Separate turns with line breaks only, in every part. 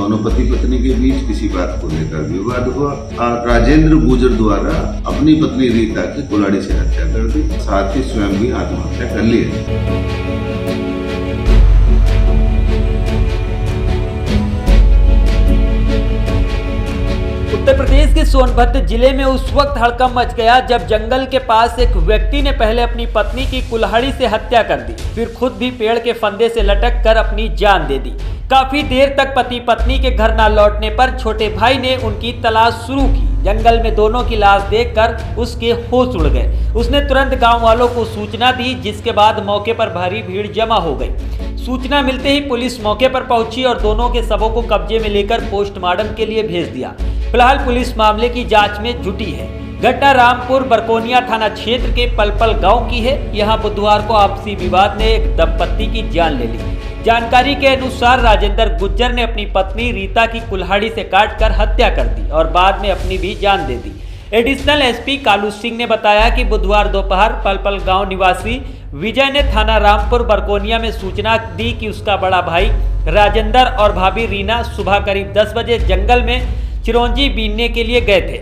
दोनों पति पत्नी के बीच किसी बात को लेकर विवाद हुआ और राजेंद्र गुजर द्वारा अपनी पत्नी रीता की कुल्हाड़ी से हत्या कर दी, साथ ही स्वयं भी आत्महत्या कर ली।
उत्तर प्रदेश के सोनभद्र जिले में उस वक्त हड़कंप मच गया जब जंगल के पास एक व्यक्ति ने पहले अपनी पत्नी की कुल्हाड़ी से हत्या कर दी, फिर खुद भी पेड़ के फंदे से लटक कर अपनी जान दे दी। काफी देर तक पति पत्नी के घर न लौटने पर छोटे भाई ने उनकी तलाश शुरू की। जंगल में दोनों की लाश देखकर उसके होश उड़ गए। उसने तुरंत गांव वालों को सूचना दी, जिसके बाद मौके पर भारी भीड़ जमा हो गई। सूचना मिलते ही पुलिस मौके पर पहुंची और दोनों के शवों को कब्जे में लेकर पोस्टमार्टम के लिए भेज दिया। फिलहाल पुलिस मामले की जांच में जुटी है। घटना रामपुर बरकोनिया थाना क्षेत्र के पलपल गांव की है। यहां बुधवार को आपसी विवाद ने एक दंपत्ति की जान ले ली। जानकारी के अनुसार राजेंद्र गुज्जर ने अपनी पत्नी रीता की कुल्हाड़ी से काटकर हत्या कर दी और बाद में अपनी भी जान दे दी। एडिशनल एसपी कालू सिंह ने बताया कि बुधवार दोपहर पलपल गांव निवासी विजय ने थाना रामपुर बरकोनिया में सूचना दी कि उसका बड़ा भाई राजेंद्र और भाभी रीना सुबह करीब 10 बजे जंगल में चिरौंजी बीनने के लिए गए थे।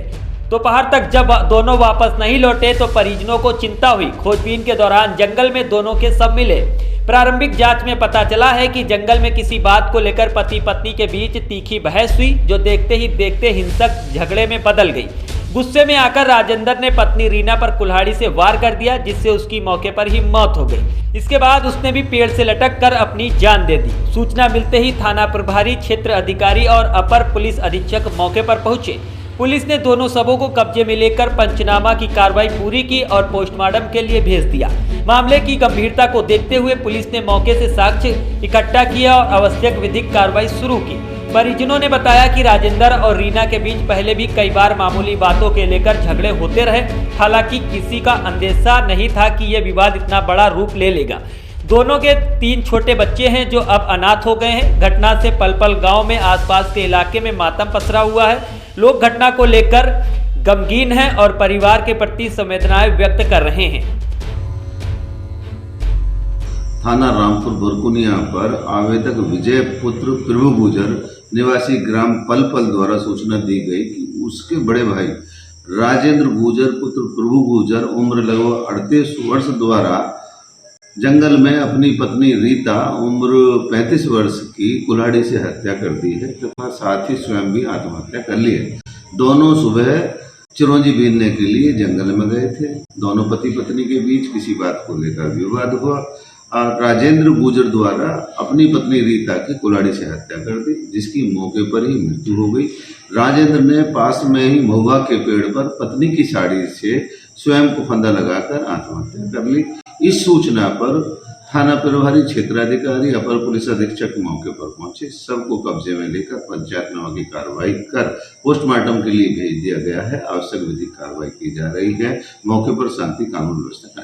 दोपहर तक जब दोनों वापस नहीं लौटे तो परिजनों को चिंता हुई। खोजबीन के दौरान जंगल में दोनों के शव मिले। प्रारंभिक जांच में पता चला है कि जंगल में किसी बात को लेकर पति पत्नी के बीच तीखी बहस हुई, जो देखते ही देखते हिंसक झगड़े में बदल गई। गुस्से में आकर राजेंद्र ने पत्नी रीना पर कुल्हाड़ी से वार कर दिया, जिससे उसकी मौके पर ही मौत हो गई। इसके बाद उसने भी पेड़ से लटक कर अपनी जान दे दी। सूचना मिलते ही थाना प्रभारी, क्षेत्र अधिकारी और अपर पुलिस अधीक्षक मौके पर पहुंचे। पुलिस ने दोनों शवों को कब्जे में लेकर पंचनामा की कार्रवाई पूरी की और पोस्टमार्टम के लिए भेज दिया। मामले की गंभीरता को देखते हुए पुलिस ने मौके से साक्ष्य इकट्ठा किया और आवश्यक विधिक कार्रवाई शुरू की। परिजनों ने बताया कि राजेंद्र और रीना के बीच पहले भी कई बार मामूली बातों के लेकर झगड़े होते रहे। हालांकि किसी का अंदेशा नहीं था कि यह विवाद इतना बड़ा रूप ले लेगा। दोनों के 3 छोटे बच्चे हैं जो अब अनाथ हो गए हैं। घटना से पलपल गांव में आसपास के इलाके में मातम पसरा हुआ है। लोग घटना को लेकर गमगीन हैं और परिवार के प्रति संवेदनाएं व्यक्त कर रहे हैं।
थाना रामपुर बरकोनिया पर आवेदक विजय पुत्र प्रभु गुजर निवासी ग्राम पलपल द्वारा सूचना दी गई कि उसके बड़े भाई राजेंद्र गुजर पुत्र प्रभु गुजर उम्र लगभग 38 वर्ष द्वारा जंगल में अपनी पत्नी रीता उम्र 35 वर्ष की कुल्हाड़ी से हत्या कर दी है तथा साथ ही स्वयं भी आत्महत्या कर ली है। दोनों सुबह चिरौंजी बीनने के लिए जंगल में गए थे। दोनों पति पत्नी के बीच किसी बात को लेकर विवाद हुआ और राजेंद्र गुजर द्वारा अपनी पत्नी रीता की कुल्हाड़ी से हत्या कर दी, जिसकी मौके पर ही मृत्यु हो गई। राजेंद्र ने पास में ही महुआ के पेड़ पर पत्नी की साड़ी से स्वयं को फंदा लगाकर आत्महत्या कर ली। इस सूचना पर थाना प्रभारी, क्षेत्राधिकारी, अपर पुलिस अधीक्षक मौके पर पहुंचे। सबको कब्जे में लेकर पंचायतनामा की कार्रवाई कर पोस्टमार्टम के लिए भेज दिया गया है। आवश्यक विधिक कार्रवाई की जा रही है। मौके पर शांति कानून व्यवस्था